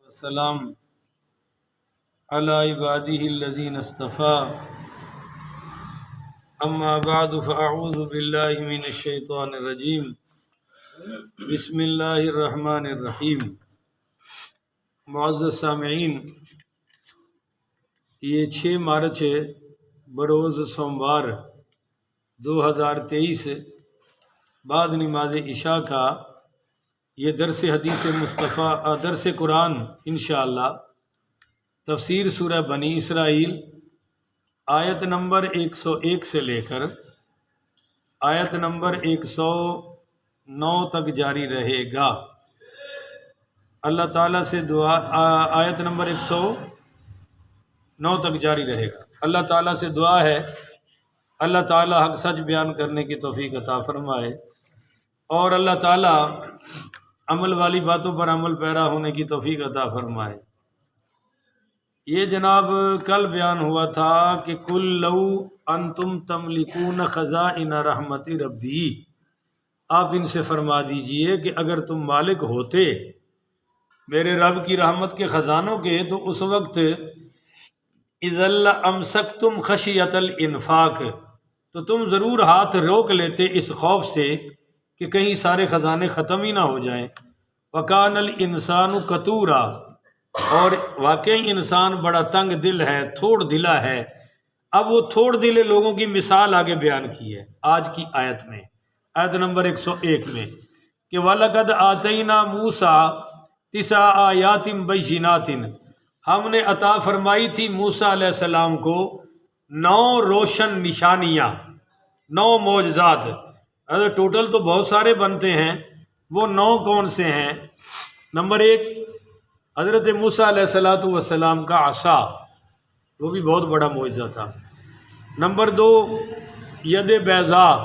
السلام علی عباده الذین اصطفى اما بعد فاعوذ باللہ من الشیطان الرجیم بسم اللہ الرحمن الرحیم۔ معزز سامعین، یہ 6 مارچ بروز سوموار 2023 بعد نماز عشاء کا یہ درس حدیث مصطفیٰ درس قرآن انشاءاللہ تفسیر سورہ بنی اسرائیل آیت نمبر 101 سے لے کر آیت نمبر 109 تک جاری رہے گا۔ اللہ تعالیٰ سے دعا آیت نمبر 109 تک جاری رہے گا۔ اللہ تعالیٰ سے دعا ہے اللہ تعالیٰ حق سچ بیان کرنے کی توفیق عطا فرمائے، اور اللہ تعالیٰ عمل والی باتوں پر عمل پیرا ہونے کی توفیق عطا فرمائے۔ یہ جناب کل بیان ہوا تھا کہ کل لو انتم تملکون خزائن رحمت ربی، آپ ان سے فرما دیجئے کہ اگر تم مالک ہوتے میرے رب کی رحمت کے خزانوں کے تو اس وقت اذا لامسکتم خشیۃ الانفاق، تو تم ضرور ہاتھ روک لیتے اس خوف سے کہ کہیں سارے خزانے ختم ہی نہ ہو جائیں۔ وکان الانسان قتورا، اور واقعی انسان بڑا تنگ دل ہے، تھوڑ دلا ہے۔ اب وہ تھوڑ دلے لوگوں کی مثال آگے بیان کی ہے آج کی آیت میں، آیت نمبر 101 میں، کہ وَلَقَدْ آتَيْنَا مُوسَىٰ 9 آیات بَيِّنَاتٍ، ہم نے عطا فرمائی تھی موسیٰ علیہ السلام کو 9 روشن نشانیاں، 9 معجزات۔ اگر ٹوٹل تو بہت سارے بنتے ہیں، وہ 9 کون سے ہیں؟ نمبر 1 حضرت موسیٰ علیہ السلام کا عصا، وہ بھی بہت بڑا معجزہ تھا۔ نمبر 2 ید بیضا،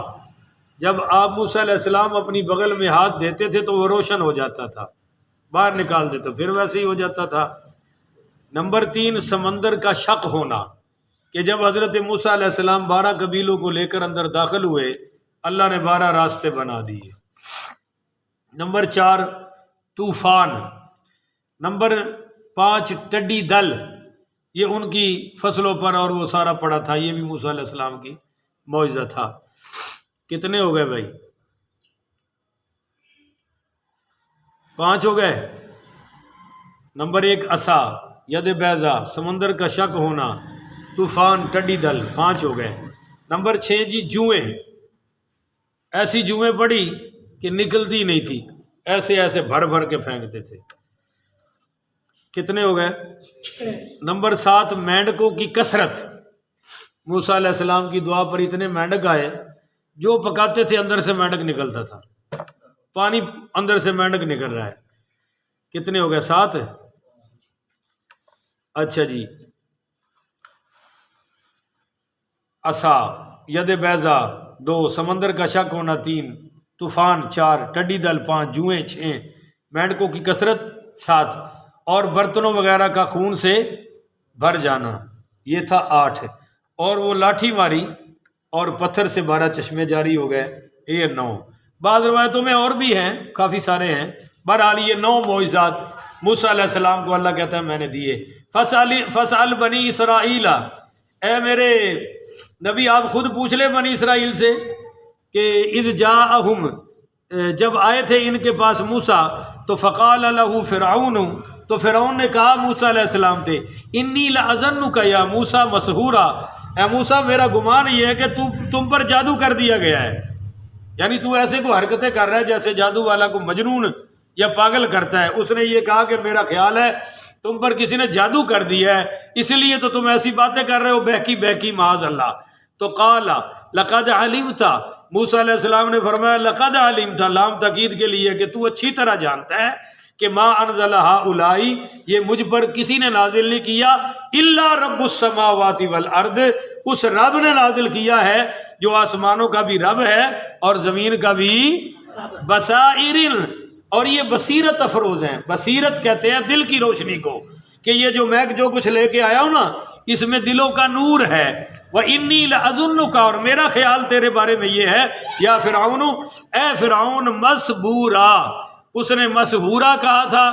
جب آپ موسیٰ علیہ السلام اپنی بغل میں ہاتھ دیتے تھے تو وہ روشن ہو جاتا تھا، باہر نکال دیتے پھر ویسے ہی ہو جاتا تھا۔ نمبر 3 سمندر کا شق ہونا، کہ جب حضرت موسیٰ علیہ السلام 12 قبیلوں کو لے کر اندر داخل ہوئے، اللہ نے 12 راستے بنا دیے۔ نمبر 4 طوفان۔ نمبر 5 ٹڈی دل، یہ ان کی فصلوں پر اور وہ سارا پڑا تھا، یہ بھی موسیٰ علیہ السلام کی معجزہ تھا۔ کتنے ہو گئے بھائی؟ 5 ہو گئے۔ نمبر 1 عصا، ید بیضا، سمندر کا شق ہونا، طوفان، ٹڈی دل، 5 ہو گئے۔ نمبر 6 جی جوئیں، ایسی جوئیں پڑی کہ نکلتی نہیں تھی، ایسے ایسے بھر بھر کے پھینکتے تھے۔ کتنے ہو گئے؟ نمبر 7 مینڈکوں کی کثرت، موسیٰ علیہ السلام کی دعا پر اتنے مینڈک آئے، جو پکاتے تھے اندر سے مینڈک نکلتا تھا، پانی اندر سے مینڈک نکل رہا ہے۔ کتنے ہو گئے؟ 7۔ اچھا جی، عصا، ید بیضا 2، سمندر کا شق ہونا 3، طوفان 4، ٹڈی دل 5، جوئیں 6، مینڈکوں کی کثرت 7، اور برتنوں وغیرہ کا خون سے بھر جانا، یہ تھا 8۔ اور وہ لاٹھی ماری اور پتھر سے 12 چشمے جاری ہو گئے، یہ 9۔ بعض روایتوں میں اور بھی ہیں، کافی سارے ہیں، بہرحال یہ 9 معجزات موسیٰ علیہ السلام کو اللہ کہتا ہے میں نے دیے۔ فَاسْأَلْ بَنِي إِسْرَائِيلَ، اے میرے نبی آپ خود پوچھ لے بنی اسرائیل سے کہ اذ جاءہم، جب آئے تھے ان کے پاس موسیٰ، تو فقال لہ فرعون، تو فرعون نے کہا موسیٰ علیہ السلام تھے انی لأظنک یا موسیٰ مسحورا، اے موسیٰ میرا گمان یہ ہے کہ تم پر جادو کر دیا گیا ہے، یعنی تو ایسے کو حرکتیں کر رہا ہے جیسے جادو والا کو مجنون یا پاگل کرتا ہے۔ اس نے یہ کہا کہ میرا خیال ہے تم پر کسی نے جادو کر دیا ہے، اس لیے تو تم ایسی باتیں کر رہے ہو بہکی بہکی معاذ اللہ۔ تو قال لقد علمت، موسیٰ علیہ السلام نے فرمایا لقد علمت، لام تاکید کے لیے کہ تو اچھی طرح جانتا ہے کہ ما انزل ہؤلاء، یہ مجھ پر کسی نے نازل نہیں کیا، الا رب السماوات والارض، اس رب نے نازل کیا ہے جو آسمانوں کا بھی رب ہے اور زمین کا بھی، بصائر، اور یہ بصیرت افروز ہیں۔ بصیرت کہتے ہیں دل کی روشنی کو، کہ یہ جو میں جو کچھ لے کے آیا ہوں نا، اس میں دلوں کا نور ہے۔ وَإِنِّي لَأَظُنُّكَ، اور میرا خیال تیرے بارے میں یہ ہے، یا فرعون، اے فرعون مسبورا، اس نے مسحورا کہا تھا،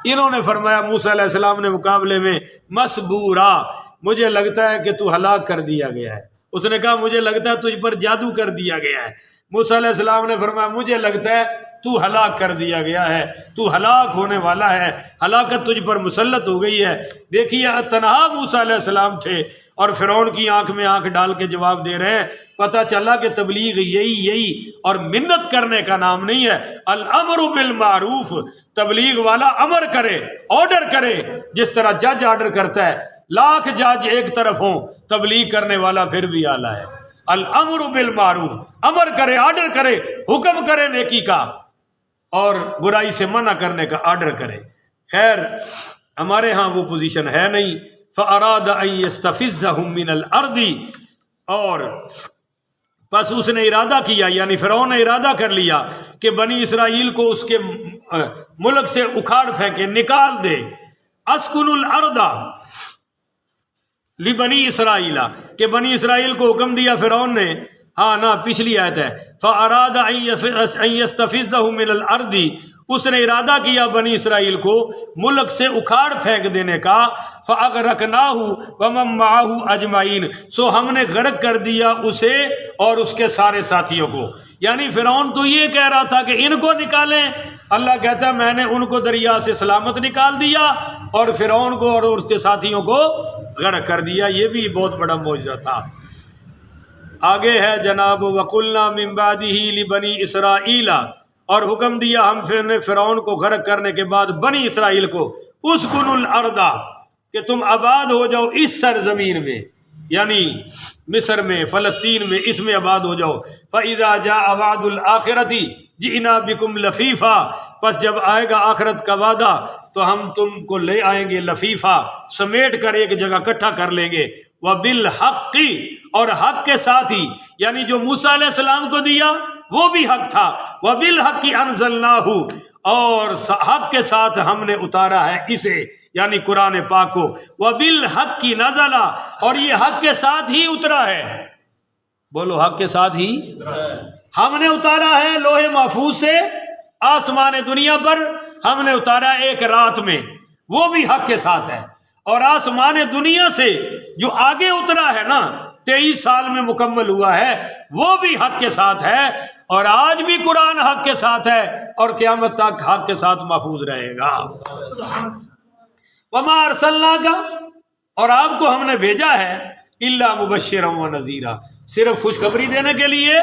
انہوں نے فرمایا موسیٰ علیہ السلام نے مقابلے میں مسبورا، مجھے لگتا ہے کہ تو ہلاک کر دیا گیا ہے۔ اس نے کہا مجھے لگتا ہے تجھ پر جادو کر دیا گیا ہے۔ موسیٰ علیہ السلام نے فرمایا مجھے لگتا ہے تو ہلاک کر دیا گیا ہے، تو ہلاک ہونے والا ہے، ہلاکت تجھ پر مسلط ہو گئی ہے۔ دیکھیے تنہا موسیٰ علیہ السلام تھے اور فرعون کی آنکھ میں آنکھ ڈال کے جواب دے رہے ہیں۔ پتہ چلا کہ تبلیغ یہی اور منت کرنے کا نام نہیں ہے۔ الامر بالمعروف، تبلیغ والا امر کرے، آرڈر کرے، جس طرح جج آرڈر کرتا ہے۔ لاکھ جج ایک طرف ہوں، تبلیغ کرنے والا پھر بھی اعلیٰ ہے۔ الامر بالمعروف، امر کرے، آرڈر کرے، حکم کرے نیکی کا اور برائی سے منع کرنے کا آرڈر کرے۔ خیر ہمارے ہاں وہ پوزیشن ہے نہیں۔ فَأَرَادَ أَن يَسْتَفِزَّهُم مِّنَ الْأَرْضِ، اور پس اس نے ارادہ کیا، یعنی فرعون نے ارادہ کر لیا کہ بنی اسرائیل کو اس کے ملک سے اکھاڑ پھینکے، نکال دے۔ اسکن الارض لبنی اسرائیل، کہ بنی اسرائیل کو حکم دیا فرعون نے، ہاں نا پچھلی آیت ہے، فَأَرَادَ أَن يَسْتَفِزَّهُم مِّنَ الْأَرْضِ، اس نے ارادہ کیا بنی اسرائیل کو ملک سے اکھاڑ پھینک دینے کا۔ فَأَغْرَقْنَاهُ وَمَن مَّعَهُ أَجْمَعِينَ، سو ہم نے غرق کر دیا اسے اور اس کے سارے ساتھیوں کو۔ یعنی فرعون تو یہ کہہ رہا تھا کہ ان کو نکالیں، اللہ کہتا ہے میں نے ان کو دریا سے سلامت نکال دیا اور فرعون کو اور اس کے ساتھیوں کو غرق کر دیا۔ یہ بھی بہت بڑا معجزہ تھا۔ آگے ہے جناب وَقُلْنَا مِن بَعْدِهِ لِبَنِي إِسْرَائِيلَ، اور حکم دیا ہم نے فرعون کو غرق کرنے کے بعد بنی اسرائیل کو، اسکن الارض، کہ تم آباد ہو جاؤ اس سرزمین میں، یعنی مصر میں، فلسطین میں، اس میں آباد ہو جاؤ۔ فَإِذَا جَاءَ وَعْدُ الْآخِرَةِ جِئْنَا بِكُمْ لَفِيفًا، پس جب آئے گا آخرت کا وعدہ تو ہم تم کو لے آئیں گے لفیفہ، سمیٹ کر ایک جگہ اکٹھا کر لیں گے۔ وَبِالْحَقِّ، اور حق کے ساتھ ہی، یعنی جو موسیٰ علیہ السلام کو دیا وہ بھی حق تھا۔ وَبِالْحَقِّ أَنزَلْنَاهُ، اور حق کے ساتھ ہم نے اتارا ہے اسے، یعنی قرآن پاک کو۔ وَبِالْحَقِّ نَزَلَ، اور یہ حق کے ساتھ ہی اترا ہے۔ بولو حق کے ساتھ ہی ہم نے اتارا ہے، لوح محفوظ سے آسمان دنیا پر ہم نے اتارا ایک رات میں، وہ بھی حق کے ساتھ ہے۔ اور آسمان دنیا سے جو آگے اترا ہے نا 23 سال میں مکمل ہوا ہے، وہ بھی حق کے ساتھ ہے۔ اور آج بھی قرآن حق کے ساتھ ہے اور قیامت تک حق کے ساتھ محفوظ رہے گا۔ وَمَا أَرْسَلْنَاكَ، اور آپ کو ہم نے بھیجا ہے، إِلَّا مُبَشِّرًا وَنَذِيرًا، صرف خوشخبری دینے کے لیے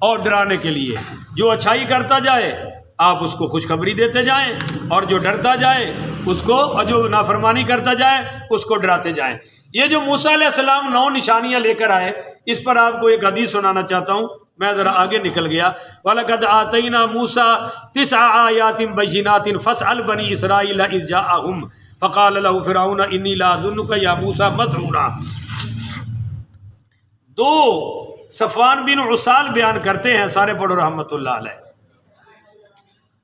اور ڈرانے کے لیے۔ جو اچھائی کرتا جائے آپ اس کو خوشخبری دیتے جائیں، اور جو ڈرتا جائے اس کو، اور جو نافرمانی کرتا جائے اس کو ڈراتے جائیں۔ یہ جو موسیٰ علیہ السلام 9 نشانیاں لے کر آئے، اس پر آپ کو ایک حدیث سنانا چاہتا ہوں، میں ذرا آگے نکل گیا۔ وَلَقَدْ آتَيْنَا مُوسَىٰ 9 آيَاتٍ بَيِّنَاتٍ فَاسْأَلْ بَنِي إِسْرَائِيلَ إِذْ جَاءَهُمْ فَقَالَ لَهُ فِرْعَوْنُ إِنِّي لَأَظُنُّكَ يَا مُوسَىٰ مَسْحُورًا۔ 2 صفوان بن عسال بیان کرتے ہیں، سارے پڑھو رحمت اللہ علیہ۔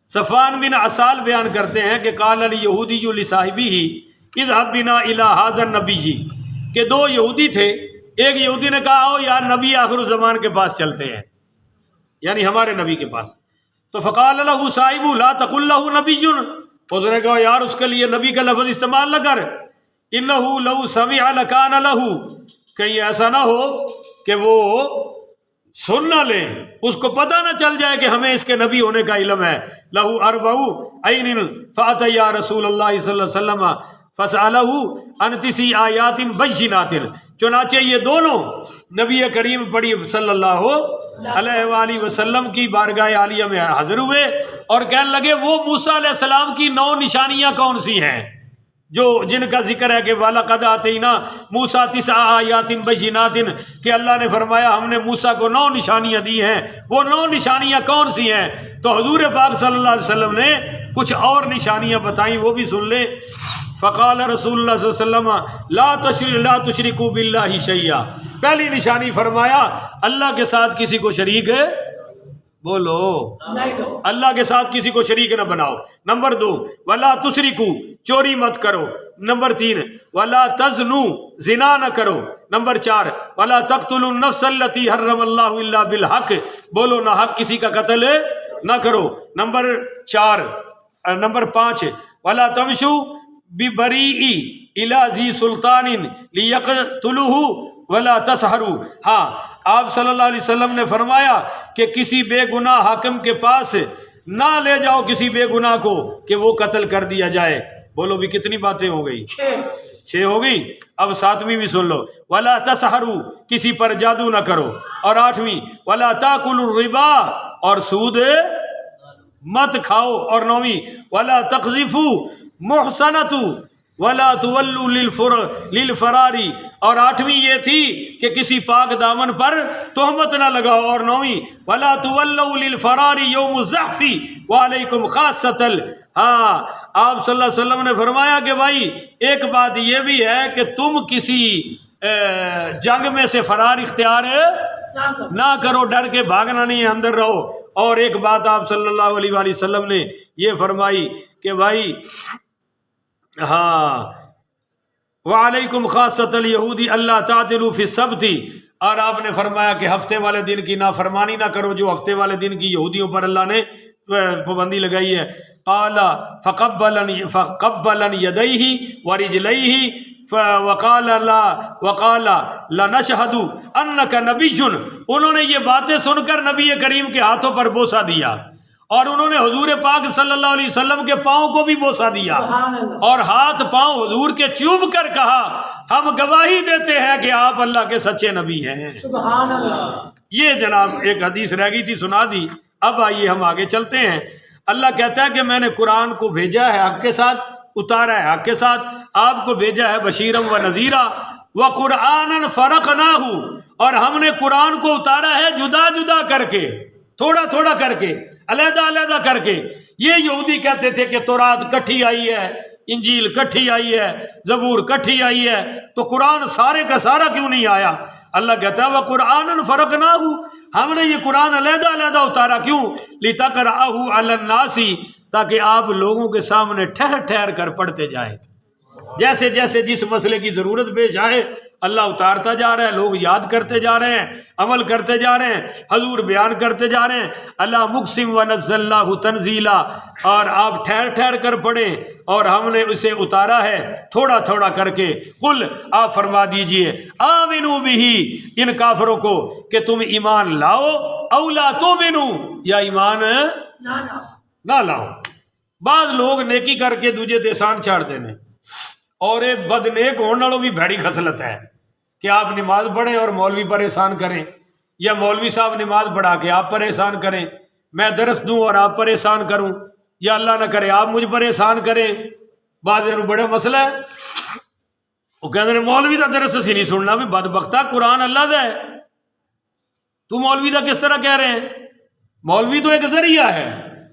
صفوان بن عسال بیان کرتے ہیں کہ قال الیہودی لصاحبہ اذهب بنا الی ھذا النبی، کہ 2 یہودی تھے، ایک یہودی نے کہا آؤ یار نبی آخر الزمان کے پاس چلتے ہیں، یعنی ہمارے نبی کے پاس۔ تو فقال له صاحب لا تقل له نبی، اس نے کہا یار اس کے لیے نبی کا لفظ استعمال نہ کر، انه لو سمع لکان له، کہیں ایسا نہ ہو کہ وہ سن نہ لیں، اس کو پتہ نہ چل جائے کہ ہمیں اس کے نبی ہونے کا علم ہے۔ لَهُ 4 عَيْنٍ فَأَتَيَا رَسُولَ اللَّهِ صلی اللہ علیہ وسلم فَسَأَلَهُ عَنْ 9 آيَاتٍ بَيِّنَاتٍ، چنانچہ یہ دونوں نبی کریم پڑھی صلی اللہ علیہ وآلہ وسلم کی بارگاہ عالیہ میں حاضر ہوئے اور کہنے لگے وہ موسیٰ علیہ السلام کی 9 نشانیاں کون سی ہیں جو جن کا ذکر ہے کہ وَلَقَدْ آتَيْنَا مُوسَىٰ 9 آيَاتٍ بَيِّنَاتٍ، کہ اللہ نے فرمایا ہم نے موسیٰ کو 9 نشانیاں دی ہیں۔ وہ 9 نشانیاں کون سی ہیں؟ تو حضور پاک صلی اللہ علیہ وسلم نے کچھ اور نشانیاں بتائیں، وہ بھی سن لیں۔ فقال رسول اللہ صلی اللہ علیہ وسلم لا تشرکوا باللہ شیئا، پہلی نشانی فرمایا اللہ کے ساتھ کسی کو شریک ہے، بولو اللہ کے ساتھ کسی کو شریک نہ بناؤ۔ نمبر 2 ولا تسرکوا، چوری مت کرو۔ نمبر 3 ولا تزنوا، زنا نہ کرو۔ نمبر 4 ولا تقتلوا النفس التي حرم اللہ الا بالحق، بولو نہ حق کسی کا قتل نہ کرو۔ نمبر 5 ولا تمشوا ببریء الی ذی سلطان لیقتلہ ولا تسحروا. ہاں آپ صلی اللہ علیہ وسلم نے فرمایا کہ کسی بے گناہ حاکم کے پاس نہ لے جاؤ کسی بے گناہ کو کہ وہ قتل کر دیا جائے. بولو بھی کتنی باتیں ہو گئی؟ 6 ہو گئی. اب 7ویں بھی سن لو. ولا تسحروا کسی پر جادو نہ کرو. اور 8ویں ولا تاکلوا الربا اور سود مت کھاؤ. اور 9ویں ولا تقذفوا محصنۃ ولا تولوا للفراری. اور 8ویں یہ تھی کہ کسی پاک دامن پر تہمت نہ لگاؤ. اور 9ویں ولا تولوا للفراری یوم الزحف وعلیکم خاصۃ. ہاں آپ صلی اللہ علیہ وسلم نے فرمایا کہ بھائی ایک بات یہ بھی ہے کہ تم کسی جنگ میں سے فرار اختیار نہ کرو، ڈر کے بھاگنا نہیں ہے، اندر رہو. اور ایک بات آپ صلی اللہ علیہ وآلہ وسلم نے یہ فرمائی کہ بھائی ہاں وعلیکم خاصۃ الیہودی اللہ تعدلوا فی السبت. اور آپ نے فرمایا کہ ہفتے والے دن کی نافرمانی نہ کرو جو ہفتے والے دن کی یہودیوں پر اللہ نے پابندی لگائی ہے. قال فقبلا یدیہ ورجلیہ وقال لنشہد انک نبی. انہوں نے یہ باتیں سن کر نبی کریم کے ہاتھوں پر بوسہ دیا اور انہوں نے حضور پاک صلی اللہ علیہ وسلم کے پاؤں کو بھی بوسہ دیا اور ہاتھ پاؤں حضور کے چوم کر کہا ہم گواہی دیتے ہیں کہ آپ اللہ کے سچے نبی ہیں. سبحان اللہ. یہ جناب ایک حدیث رہ گئی تھی سنا دی. اب آئیے ہم آگے چلتے ہیں. اللہ کہتا ہے کہ میں نے قرآن کو بھیجا ہے حق کے ساتھ، اتارا ہے حق کے ساتھ، آپ کو بھیجا ہے بشیرم و نذیرا وقرآنا فرقناہ. اور ہم نے قرآن کو اتارا ہے جدا جدا کر کے، تھوڑا تھوڑا کر کے، علیحدہ علیحدہ کر کے. یہ یہودی کہتے تھے کہ تورات کٹھی آئی ہے، انجیل کٹھی آئی ہے، زبور کٹھی آئی ہے، تو قرآن سارے کا سارا کیوں نہیں آیا؟ اللہ کہتا ہے وَقُرْآنًا فَرَقْنَاهُ، ہم نے یہ قرآن علیحدہ علیحدہ اتارا. کیوں؟ لِتَقْرَأَهُ عَلَى النَّاسِ، تاکہ آپ لوگوں کے سامنے ٹھہر ٹھہر کر پڑھتے جائیں. جیسے جیسے جس مسئلے کی ضرورت پیش آئے اللہ اتارتا جا رہا ہے، لوگ یاد کرتے جا رہے ہیں، عمل کرتے جا رہے ہیں، حضور بیان کرتے جا رہے ہیں. اللہ مقسم ونزلناہ تنزیلا، اور آپ ٹھہر ٹھہر کر پڑھیں اور ہم نے اسے اتارا ہے تھوڑا تھوڑا کر کے. قل، آپ فرما دیجئے، آمنوا بہ، ان کافروں کو کہ تم ایمان لاؤ، او لا تؤمنوا، یا ایمان نہ لاؤ. بعض لوگ نیکی کر کے دوجے تے احسان چھاڑ دینے، اور ایک بد نیک ہونے والوں بھی بھڑی خصلت ہے کہ آپ نماز پڑھیں اور مولوی پر احسان کریں، یا مولوی صاحب نماز پڑھا کے آپ پر احسان کریں، میں درس دوں اور آپ پر احسان کروں، یا اللہ نہ کرے آپ مجھ پر احسان کریں. بعض بڑا مسئلہ ہے، وہ کہتے ہیں مولوی کا درس اسی نہیں سننا. بھی بدبختہ قرآن اللہ کا ہے، تو مولوی کا کس طرح کہہ رہے ہیں؟ مولوی تو ایک ذریعہ ہے.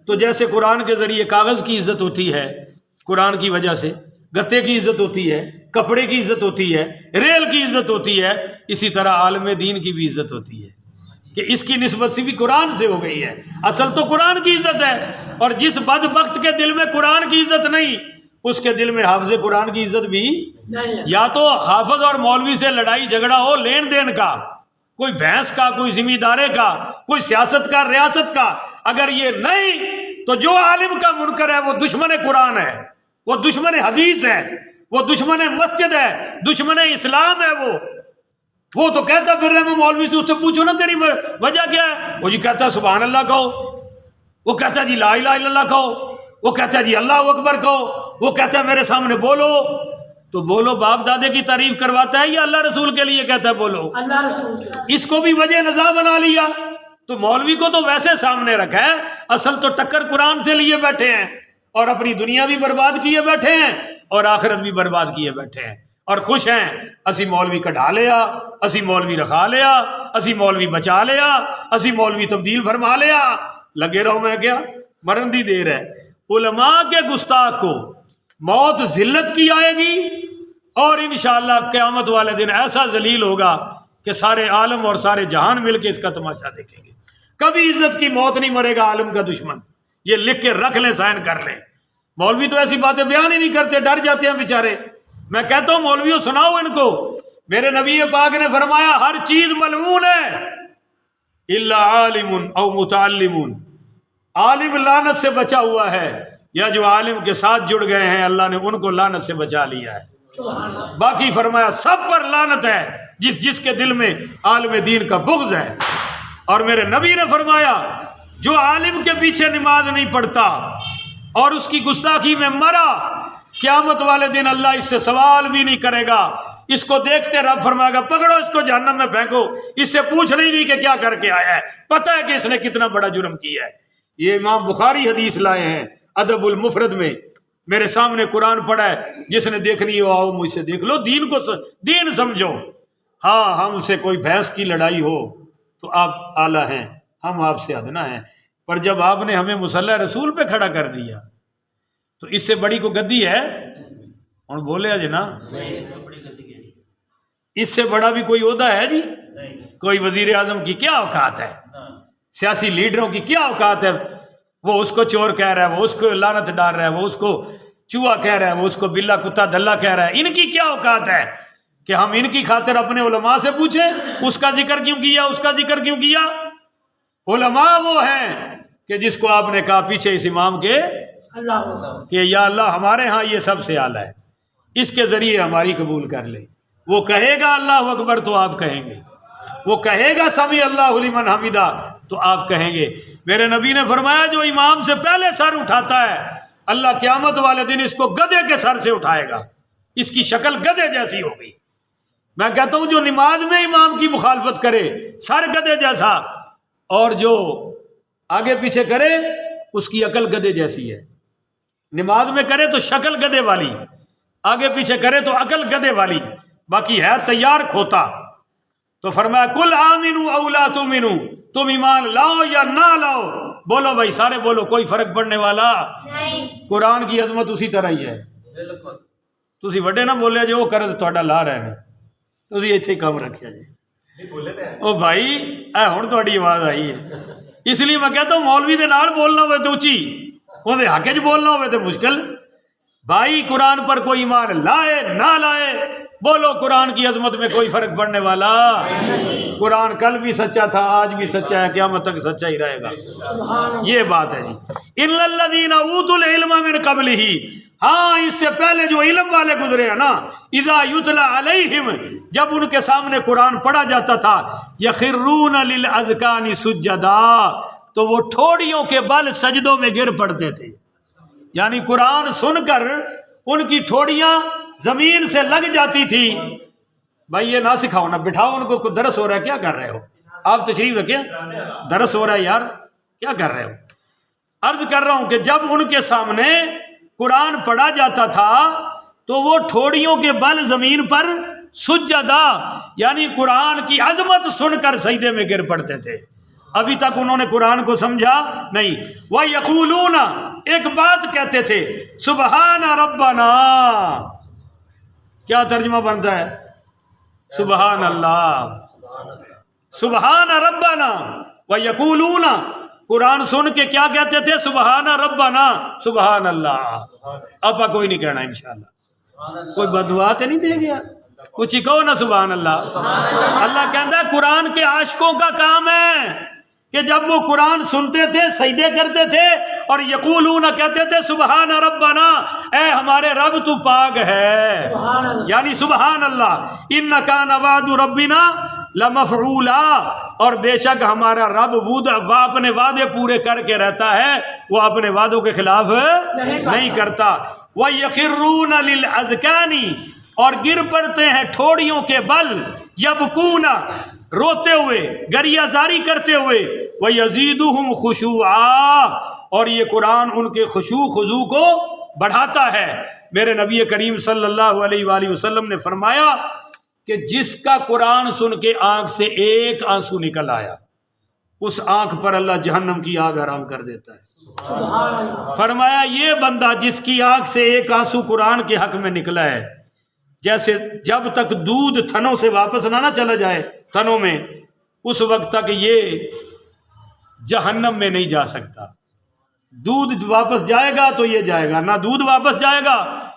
تو جیسے قرآن کے ذریعے کاغذ کی عزت ہوتی ہے قرآن کی وجہ سے، گتے کی عزت ہوتی ہے، کپڑے کی عزت ہوتی ہے، ریل کی عزت ہوتی ہے، اسی طرح عالم دین کی بھی عزت ہوتی ہے کہ اس کی نسبت سے بھی قرآن سے ہو گئی ہے. اصل تو قرآن کی عزت ہے، اور جس بدبخت کے دل میں قرآن کی عزت نہیں، اس کے دل میں حافظ قرآن کی عزت بھی نہیں. یا تو حافظ اور مولوی سے لڑائی جھگڑا ہو لین دین کا، کوئی بھینس کا، کوئی زمیندارے کا، کوئی سیاست کا، ریاست کا. اگر یہ نہیں تو جو عالم کا منکر ہے وہ دشمن قرآن ہے، وہ دشمن حدیث ہے، وہ دشمن مسجد ہے، دشمن اسلام ہے. وہ تو کہتا پھر رہے میں مولوی سے، اس سے پوچھو نا تیری وجہ کیا ہے؟ وہ جی کہتا ہے سبحان اللہ کہو، وہ کہتا ہے جی لا الہ الا اللہ کہو، وہ کہتا ہے جی اللہ اکبر کہو، وہ کہتا ہے میرے سامنے بولو. تو بولو باپ دادے کی تعریف کرواتا ہے یا اللہ رسول کے لیے کہتا ہے بولو؟ اللہ رسول. اس کو بھی وجہ نزا بنا لیا. تو مولوی کو تو ویسے سامنے رکھا ہے، اصل تو ٹکر قرآن سے لیے بیٹھے ہیں، اور اپنی دنیا بھی برباد کیے بیٹھے ہیں اور آخرت بھی برباد کیے بیٹھے ہیں، اور خوش ہیں اسی مولوی کٹھا لیا، اسی مولوی رکھا لیا، اسی مولوی بچا لیا، اسی مولوی تبدیل فرما لیا. لگے رہو میں کیا، مرن دی دیر ہے. علماء کے گستاخ کو موت ذلت کی آئے گی، اور انشاءاللہ قیامت والے دن ایسا ذلیل ہوگا کہ سارے عالم اور سارے جہان مل کے اس کا تماشا دیکھیں گے. کبھی عزت کی موت نہیں مرے گا عالم کا دشمن. یہ لکھ کے رکھ لیں، سائن کر لیں. مولوی تو ایسی باتیں بیان ہی نہیں کرتے، ڈر جاتے ہیں بیچارے. میں کہتا ہوں مولویوں سناؤ ان کو، میرے نبی پاک نے فرمایا ہر چیز ملعون ہے الا عالم او متعلم. عالم لعنت سے بچا ہوا ہے، یا جو عالم کے ساتھ جڑ گئے ہیں اللہ نے ان کو لعنت سے بچا لیا ہے. باقی فرمایا سب پر لعنت ہے جس کے دل میں عالم دین کا بغض ہے. اور میرے نبی نے فرمایا جو عالم کے پیچھے نماز نہیں پڑھتا اور اس کی گستاخی میں مرا، قیامت والے دن اللہ اس سے سوال بھی نہیں کرے گا. اس کو دیکھتے رب فرمائے گا پکڑو اس کو جہنم میں پھینکو، اس سے پوچھ نہیں کہ کیا کر کے آیا ہے، پتہ ہے کہ اس نے کتنا بڑا جرم کیا ہے. یہ امام بخاری حدیث لائے ہیں ادب المفرد میں. میرے سامنے قرآن پڑھا ہے، جس نے دیکھنی ہو آؤ مجھ سے دیکھ لو، دین سمجھو. ہاں ہم سے کوئی بھینس کی لڑائی ہو تو آپ اعلیٰ ہیں، ہم آپ سے ادنا ہیں، پر جب آپ نے ہمیں مصلی رسول پہ کھڑا کر دیا تو اس سے بڑی کو گدی ہے؟ اور بولے جی نا، اس سے بڑا بھی کوئی عہدہ ہے جی؟ کوئی وزیر اعظم کی کیا اوقات ہے، سیاسی لیڈروں کی کیا اوقات ہے؟ وہ اس کو چور کہہ رہا ہے، وہ اس کو لعنت ڈال رہا ہے، وہ اس کو چوہا کہہ رہا ہے، وہ اس کو بلا کتا دلہ کہہ رہا ہے. ان کی کیا اوقات ہے کہ ہم ان کی خاطر اپنے علماء سے پوچھیں اس کا ذکر کیوں کیا، اس کا ذکر کیوں کیا؟ علماء وہ ہیں کہ جس کو آپ نے کہا پیچھے اس امام کے کہ یا اللہ ہمارے ہاں یہ سب سے اعلیٰ ہے، اس کے ذریعے ہماری قبول کر لے. وہ کہے گا اللہ اکبر تو آپ کہیں گے، وہ کہے گا سمیع اللہ لمن حمیدہ تو آپ کہیں گے. میرے نبی نے فرمایا جو امام سے پہلے سر اٹھاتا ہے اللہ قیامت والے دن اس کو گدھے کے سر سے اٹھائے گا، اس کی شکل گدھے جیسی ہوگی. میں کہتا ہوں جو نماز میں امام کی مخالفت کرے سر گدھے جیسا، اور جو آگے پیچھے کرے اس کی عقل گدھے جیسی ہے. نماز میں کرے تو شکل گدھے والی، آگے پیچھے کرے تو عقل گدھے والی، باقی ہے تیار کھوتا. تو فرمایا کل آمنو او لا تؤمنو، تم ایمان لاؤ یا نہ لاؤ، بولو بھائی سارے بولو، کوئی فرق پڑنے والا نہیں. قرآن کی عظمت اسی طرح ہی ہے. تسی وڈے نہ بولے جو وہ قرض تہاڈا لا رہے ہیں، تسی ایتھے ہی کام رکھیا جی. او بھائی اے ہن تہاڈی آواز آئی ہے، اس لیے میں کہتا ہوں مولوی دے نال بولنا ہوئے تو اچھی، اون دے حق وچ بولنا ہوئے تو مشکل. بھائی قرآن پر کوئی ایمان لائے نہ لائے، بولو قرآن کی عظمت میں کوئی فرق پڑنے والا. قرآن کل بھی سچا تھا، آج بھی سچا ہے، قیامت تک سچا ہی رہے گا. یہ بات ہے جی. ان الذین اوتوا العلم من قبلہ، ہاں اس سے پہلے جو علم والے گزرے ہیں نا، اذا یتلی علیہم، جب ان کے سامنے قرآن پڑھا جاتا تھا، یخرون للاذقان سجدا، تو وہ ٹھوڑیوں کے بل سجدوں میں گر پڑتے تھے. یعنی قرآن سن کر ان کی ٹھوڑیاں زمین سے لگ جاتی تھی. بھائی یہ نہ سکھاؤ، نہ بٹھاؤ ان کو، درس ہو رہا ہے کیا کر رہے ہو آپ؟ تشریف رکھیں، درس ہو رہا ہے یار، کیا کر رہے ہو؟ عرض کر رہا ہوں کہ جب ان کے سامنے قرآن پڑھا جاتا تھا تو وہ ٹھوڑیوں کے بل زمین پر سجدہ، یعنی قرآن کی عظمت سن کر سجدے میں گر پڑتے تھے. ابھی تک انہوں نے قرآن کو سمجھا نہیں. وَيَقُولُونَ، ایک بات کہتے تھے، سبحان ربنا. کیا ترجمہ بنتا ہے؟ سبحان اللہ، سبحان ربنا. وَيَقُولُونَ، قرآن سن کے کیا کہتے تھے؟ سبحان ربنا، سبحان اللہ. ابا کوئی نہیں کہنا انشاءاللہ، کوئی بددعا تو نہیں دے گیا، کچھ ہی کہو نا سبحان اللہ. اللہ کہتا ہے قرآن کے عاشقوں کا کام ہے کہ جب وہ قرآن سنتے تھے سجدے کرتے تھے اور یقولون کہتے تھے سبحان ربنا، اے ہمارے رب تو پاک ہے، یعنی سبحان اللہ. ان کان وعد ربنا لمفعولا، اور بے شک ہمارا رب وہ اپنے وعدے پورے کر کے رہتا ہے، وہ اپنے وعدوں کے خلاف نہیں کرتا. وَيَخِرُّونَ لِلْأَذْقَانِ، اور گر پڑتے ہیں ٹھوڑیوں کے بل، یبکون، روتے ہوئے، گریہ زاری کرتے ہوئے، وَيَزِيدُهُمْ خُشُوعًا، اور یہ قرآن ان کے خشوع خضوع کو بڑھاتا ہے. میرے نبی کریم صلی اللہ علیہ وآلہ وسلم نے فرمایا کہ جس کا قرآن سن کے آنکھ سے ایک آنسو نکل آیا، اس آنکھ پر اللہ جہنم کی آگ حرام کر دیتا ہے. فرمایا یہ بندہ جس کی آنکھ سے ایک آنسو قرآن کے حق میں نکلا ہے، جیسے جب تک دودھ تھنوں سے واپس نہ چلا جائے تھنوں میں، اس وقت تک یہ جہنم میں نہیں جا سکتا. دودھ واپس جائے گا تو یہ جائے گا، نہ دودھ واپس جائے گا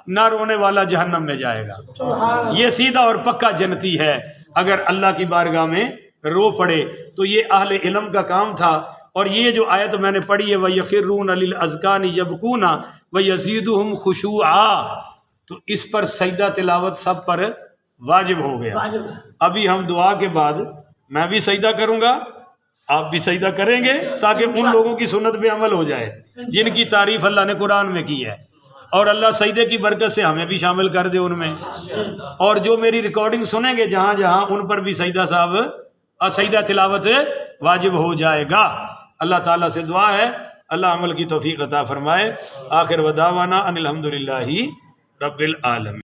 نہ رونے والا جہنم میں جائے گا. یہ سیدھا اور پکا جنتی ہے اگر اللہ کی بارگاہ میں رو پڑے. تو یہ اہل علم کا کام تھا اور یہ جو آیت میں نے پڑھی ہے وَيَخِرُّونَ لِلْأَذْقَانِ يَبْكُونَ وَيَزِيدُهُمْ خُشُوعًا، تو اس پر سجدہ تلاوت سب پر واجب ہو گیا۔ ابھی ہم دعا کے بعد میں بھی سجدہ کروں گا، آپ بھی سجدہ کریں گے، تاکہ ان لوگوں کی سنت پہ عمل ہو جائے جن کی تعریف اللہ نے قرآن میں کی ہے، اور اللہ سجدے کی برکت سے ہمیں بھی شامل کر دے ان میں۔ اور جو میری ریکارڈنگ سنیں گے جہاں جہاں، ان پر بھی سجدہ سجدہ تلاوت واجب ہو جائے گا۔ اللہ تعالیٰ سے دعا ہے اللہ عمل کی توفیق عطا فرمائے۔ آخر ودعوانا ان الحمدللہ رب العالمین۔